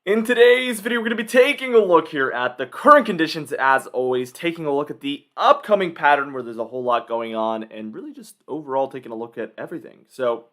In today's video, we're going to be taking a look here at the current conditions, as always, taking a look at the upcoming pattern where there's a whole lot going on, and really just overall taking a look at everything. So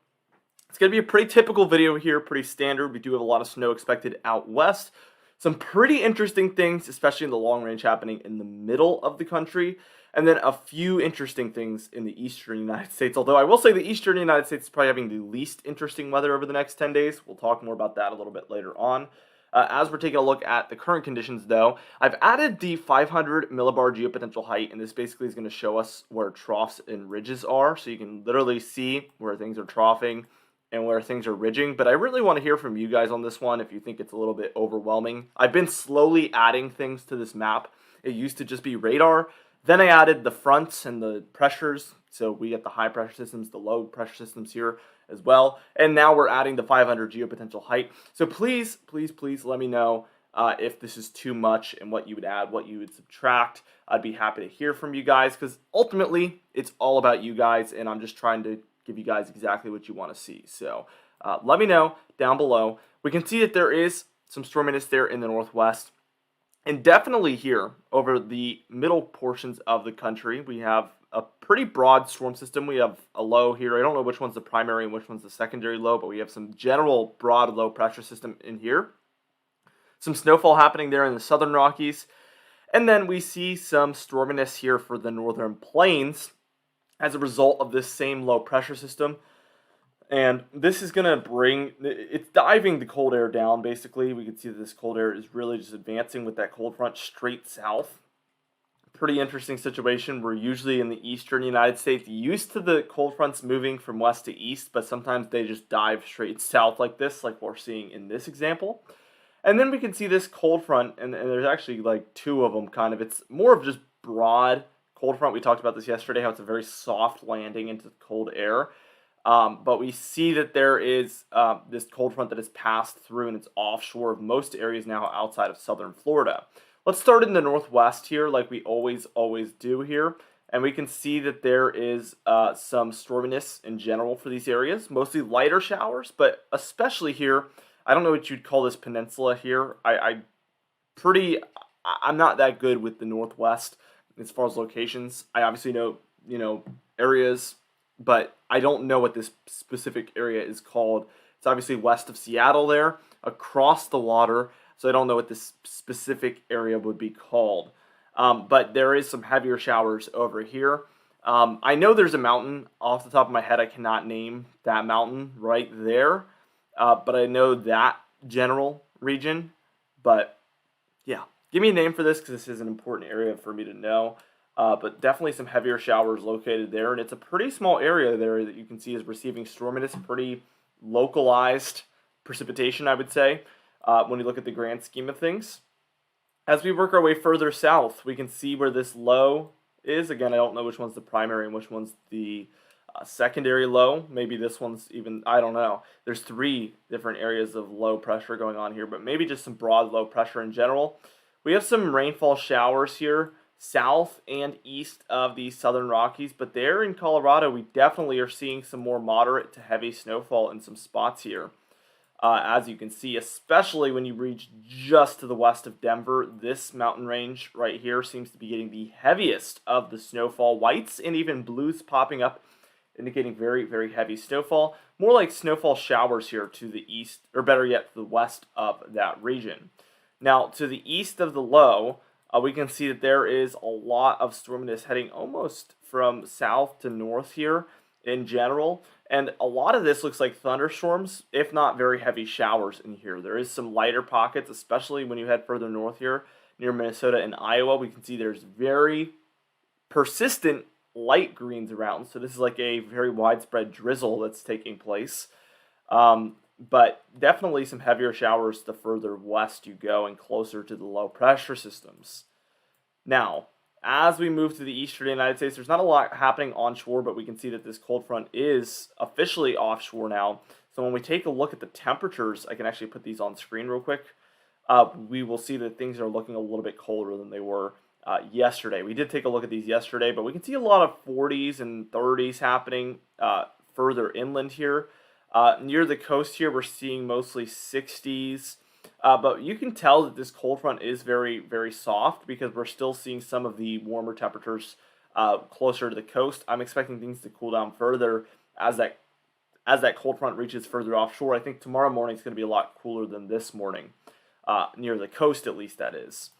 it's going to be a pretty typical video here, pretty standard. We do have a lot of snow expected out west. Some pretty interesting things, especially in the long range, happening in the middle of the country. And then a few interesting things in the eastern United States. Although I will say the eastern United States is probably having the least interesting weather over the next 10 days. We'll talk more about that a little bit later on. As we're taking a look at the current conditions, though, I've added the 500 millibar geopotential height, and this basically is going to show us where troughs and ridges are. So you can literally see where things are troughing and where things are ridging. But I really want to hear from you guys on this one if you think it's a little bit overwhelming. I've been slowly adding things to this map. It used to just be radar. Then I added the fronts and the pressures. So we get the high pressure systems, the low pressure systems here as well. And now we're adding the 500 geopotential height. So please, please, please let me know if this is too much and what you would add, what you would subtract. I'd be happy to hear from you guys because ultimately it's all about you guys, and I'm just trying to give you guys exactly what you want to see. So let me know down below. We can see that there is some storminess there in the northwest. And definitely here over the middle portions of the country, we have a pretty broad storm system. We have a low here. I don't know which one's the primary and which one's the secondary low, but we have some general broad low pressure system in here. Some snowfall happening there in the southern Rockies. And then we see some storminess here for the northern plains as a result of this same low pressure system. And this is going to it's diving the cold air down, basically. We can see that this cold air is really just advancing with that cold front straight south. Pretty interesting situation. We're usually in the eastern United States used to the cold fronts moving from west to east, but sometimes they just dive straight south like this, like we're seeing in this example. And then we can see this cold front, and there's actually like two of them kind of. It's more of just broad cold front. We talked about this yesterday, how it's a very soft landing into the cold air. But we see that there is this cold front that has passed through, and it's offshore of most areas now outside of southern Florida. Let's start in the northwest here, like we always do here. And we can see that there is some storminess in general for these areas, mostly lighter showers, but especially here. I don't know what you'd call this peninsula here. I'm not that good with the northwest as far as locations. I obviously know, areas, but I don't know what this specific area is called. It's obviously west of Seattle there, across the water, so I don't know what this specific area would be called. But there is some heavier showers over here. I know there's a mountain off the top of my head. I cannot name that mountain right there, but I know that general region. But yeah, give me a name for this because this is an important area for me to know. But definitely some heavier showers located there. And it's a pretty small area there that you can see is receiving storminess, pretty localized precipitation, I would say, when you look at the grand scheme of things. As we work our way further south, we can see where this low is. Again, I don't know which one's the primary and which one's the secondary low. Maybe this one's even, I don't know. There's three different areas of low pressure going on here, but maybe just some broad low pressure in general. We have some rainfall showers here south and east of the southern Rockies, but there in Colorado, we definitely are seeing some more moderate to heavy snowfall in some spots here. As you can see, especially when you reach just to the west of Denver, this mountain range right here seems to be getting the heaviest of the snowfall. Whites and even blues popping up, indicating very, very heavy snowfall. More like snowfall showers here to the east, or better yet, to the west of that region. Now, to the east of the low, we can see that there is a lot of storminess heading almost from south to north here in general. And a lot of this looks like thunderstorms, if not very heavy showers in here. There is some lighter pockets, especially when you head further north here near Minnesota and Iowa. We can see there's very persistent light greens around. So this is like a very widespread drizzle that's taking place. But definitely some heavier showers the further west you go and closer to the low pressure systems. Now, as we move to the eastern United States, there's not a lot happening onshore, but we can see that this cold front is officially offshore now. So when we take a look at the temperatures, I can actually put these on screen real quick. We will see that things are looking a little bit colder than they were yesterday. We did take a look at these yesterday, but we can see a lot of 40s and 30s happening further inland here. Near the coast here, we're seeing mostly 60s. But you can tell that this cold front is very, very soft because we're still seeing some of the warmer temperatures closer to the coast. I'm expecting things to cool down further as that cold front reaches further offshore. I think tomorrow morning is going to be a lot cooler than this morning, near the coast at least, that is.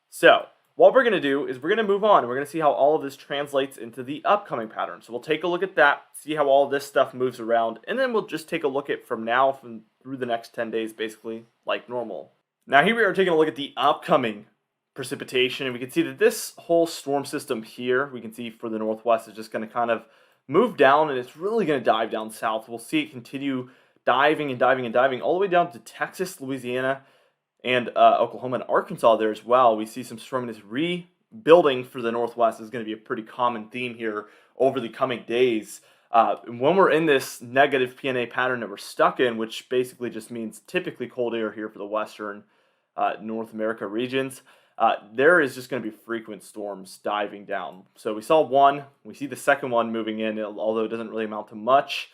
So what we're going to do is we're going to move on. We're going to see how all of this translates into the upcoming pattern. So we'll take a look at that, see how all this stuff moves around, and then we'll just take a look at from now through the next 10 days, basically like normal. Now here we are taking a look at the upcoming precipitation, and we can see that this whole storm system here, we can see for the northwest, is just going to kind of move down, and it's really going to dive down south. We'll see it continue diving and diving and diving all the way down to Texas, Louisiana, and Oklahoma and Arkansas there as well. We see some storminess rebuilding for the northwest is going to be a pretty common theme here over the coming days. When we're in this negative PNA pattern that we're stuck in, which basically just means typically cold air here for the western North America regions, there is just going to be frequent storms diving down. So we saw one, we see the second one moving in, although it doesn't really amount to much.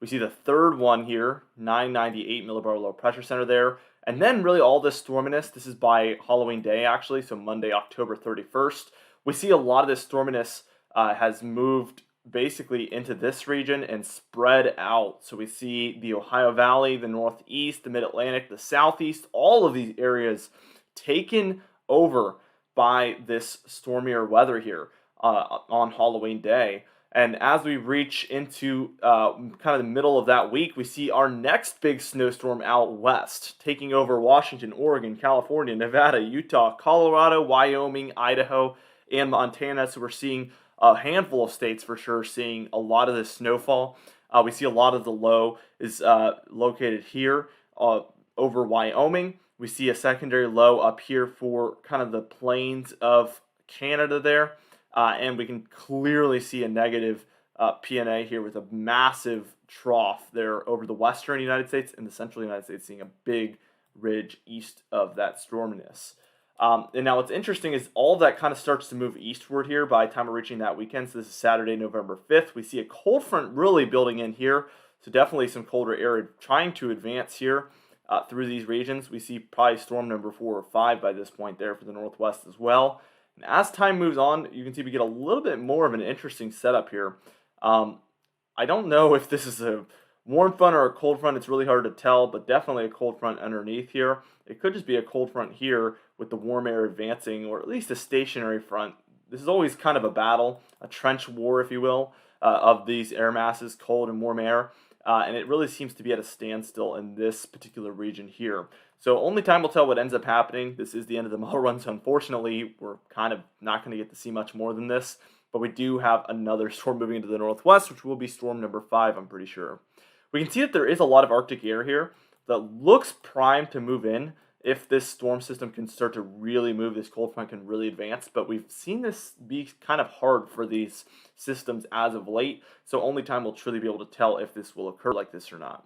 We see the third one here, 998 millibar low pressure center there. And then really all this storminess, this is by Halloween day actually, so Monday, October 31st. We see a lot of this storminess has moved basically into this region and spread out. So we see the Ohio Valley, the Northeast, the Mid-Atlantic, the Southeast, all of these areas taken over by this stormier weather here on Halloween day. And as we reach into kind of the middle of that week, we see our next big snowstorm out west, taking over Washington, Oregon, California, Nevada, Utah, Colorado, Wyoming, Idaho, and Montana. So we're seeing a handful of states for sure seeing a lot of this snowfall. We see a lot of the low is located here over Wyoming. We see a secondary low up here for kind of the plains of Canada there. And we can clearly see a negative PNA here with a massive trough there over the western United States and the central United States, seeing a big ridge east of that storminess. And now what's interesting is all of that kind of starts to move eastward here by the time we're reaching that weekend. So this is Saturday, November 5th. We see a cold front really building in here. So definitely some colder air trying to advance here through these regions. We see probably storm number 4 or 5 by this point there for the northwest as well. And as time moves on, you can see we get a little bit more of an interesting setup here. I don't know if this is a warm front or a cold front. It's really hard to tell, but definitely a cold front underneath here. It could just be a cold front here with the warm air advancing, or at least a stationary front. This is always kind of a battle, a trench war, if you will, of these air masses, cold and warm air. And it really seems to be at a standstill in this particular region here. So only time will tell what ends up happening. This is the end of the model run, so unfortunately, we're kind of not going to get to see much more than this. But we do have another storm moving into the northwest, which will be storm number 5, I'm pretty sure. We can see that there is a lot of Arctic air here that looks primed to move in if this storm system can start to really move, this cold front can really advance. But we've seen this be kind of hard for these systems as of late, so only time will truly be able to tell if this will occur like this or not.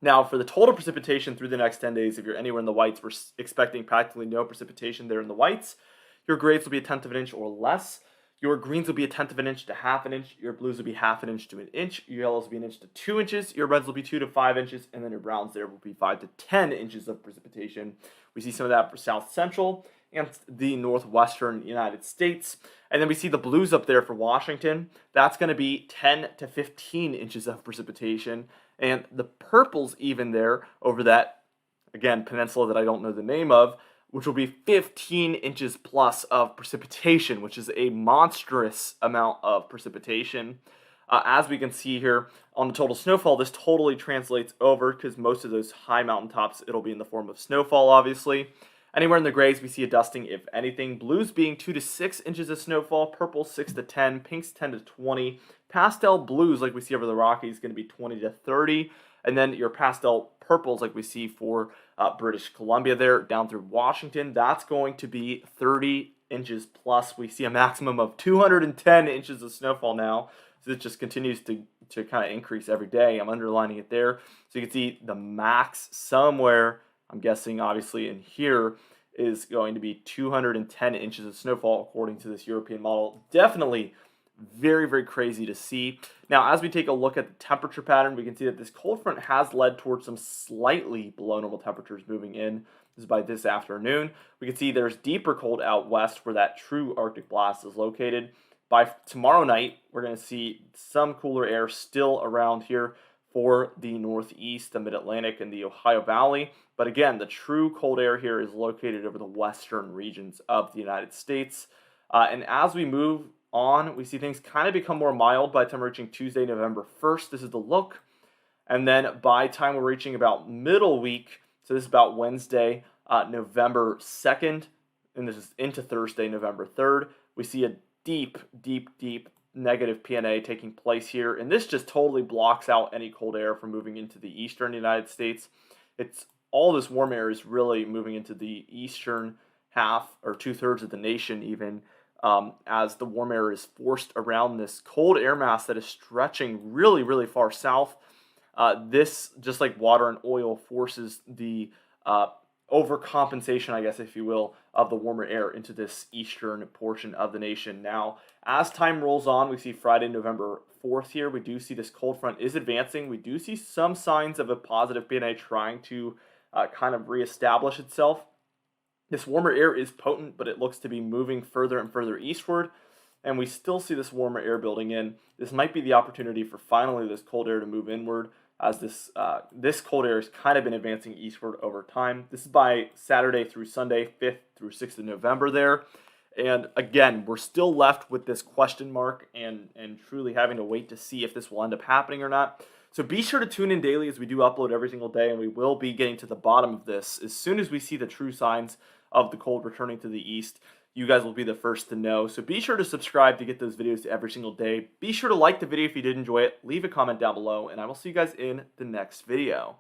Now, for the total precipitation through the next 10 days, if you're anywhere in the whites, we're expecting practically no precipitation there in the whites. Your grays will be 1/10 of an inch or less. Your greens will be 1/10 of an inch to 1/2 an inch. Your blues will be 1/2 an inch to an inch. Your yellows will be 1 inch to 2 inches. Your reds will be 2 to 5 inches. And then your browns there will be 5 to 10 inches of precipitation. We see some of that for south central and the northwestern United States. And then we see the blues up there for Washington. That's going to be 10 to 15 inches of precipitation. And the purples even there over that, again, peninsula that I don't know the name of, which will be 15 inches plus of precipitation, which is a monstrous amount of precipitation. As we can see here on the total snowfall, this totally translates over because most of those high mountaintops, it'll be in the form of snowfall, obviously. Anywhere in the grays, we see a dusting, if anything. Blues being 2 to 6 inches of snowfall, purple 6 to 10, pinks 10 to 20. Pastel blues, like we see over the Rockies, is going to be 20 to 30. And then your pastel purples, like we see for British Columbia there, down through Washington, that's going to be 30 inches plus. We see a maximum of 210 inches of snowfall now. So it just continues to kind of increase every day. I'm underlining it there. So you can see the max somewhere, I'm guessing obviously in here, is going to be 210 inches of snowfall according to this European model. Definitely Very, very crazy to see. Now, as we take a look at the temperature pattern, we can see that this cold front has led towards some slightly below normal temperatures moving in. This is by this afternoon. We can see there's deeper cold out west where that true Arctic blast is located. By tomorrow night, we're going to see some cooler air still around here for the Northeast, the Mid-Atlantic, and the Ohio Valley. But again, the true cold air here is located over the western regions of the United States. And as we move on, we see things kind of become more mild by the time we're reaching Tuesday, November 1st. This is the look. And then by the time we're reaching about middle week, so this is about Wednesday, November 2nd, and this is into Thursday, November 3rd, we see a deep, deep, deep negative PNA taking place here. And this just totally blocks out any cold air from moving into the eastern United States. It's all this warm air is really moving into the eastern half or 2/3 of the nation even, as the warm air is forced around this cold air mass that is stretching really, really far south. This, just like water and oil, forces the overcompensation, I guess, if you will, of the warmer air into this eastern portion of the nation. Now, as time rolls on, we see Friday, November 4th here. We do see this cold front is advancing. We do see some signs of a positive PNA trying to kind of reestablish itself. This warmer air is potent, but it looks to be moving further and further eastward, and we still see this warmer air building in. This might be the opportunity for finally this cold air to move inward, as this cold air has kind of been advancing eastward over time. This is by Saturday through Sunday, 5th through 6th of November there. And again, we're still left with this question mark and truly having to wait to see if this will end up happening or not. So be sure to tune in daily, as we do upload every single day, and we will be getting to the bottom of this as soon as we see the true signs of the cold returning to the east. You guys will be the first to know. So be sure to subscribe to get those videos every single day. Be sure to like the video if you did enjoy it. Leave a comment down below, and I will see you guys in the next video.